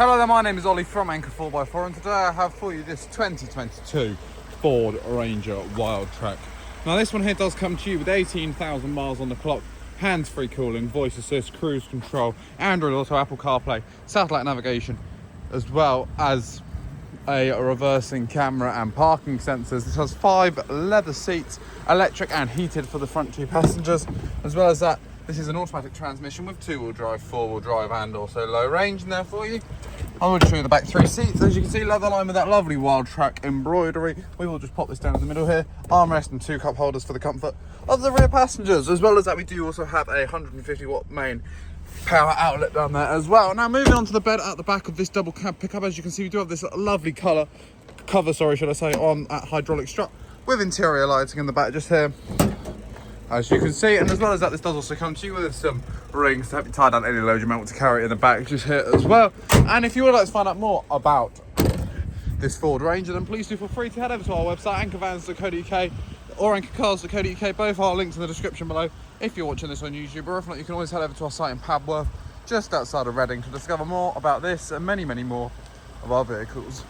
Hello there, my name is Ollie from Anchor 4x4 and today I have for you this 2022 Ford Ranger Wildtrak. Now this one here does come to you with 18,000 miles on the clock, hands-free cooling, voice assist, cruise control, Android Auto, Apple CarPlay, satellite navigation, as well as a reversing camera and parking sensors. This has 5 leather seats, electric and heated for the front 2 passengers. As well as that, this is an automatic transmission with 2-wheel drive, 4-wheel drive and also low range in there for you. I will show you the back 3 seats. As you can see, leather line with that lovely Wildtrak embroidery. We will just pop this down in the middle here. Armrest and 2 cup holders for the comfort of the rear passengers. As well as that, we do also have a 150 watt main power outlet down there as well. Now moving on to the bed at the back of this double cab pickup, as you can see, we do have this lovely cover, should I say, on that hydraulic strut with interior lighting in the back just here, as you can see. And as well as that, this does also come to you with some rings to help you tie down any load you might want to carry in the back just here as well. And if you would like to find out more about this Ford Ranger, then please do feel free to head over to our website, anchorvans.co.uk or anchorcars.co.uk. Both are links in the description below if you're watching this on YouTube, or if not, you can always head over to our site in Padworth, just outside of Reading, to discover more about this and many more of our vehicles.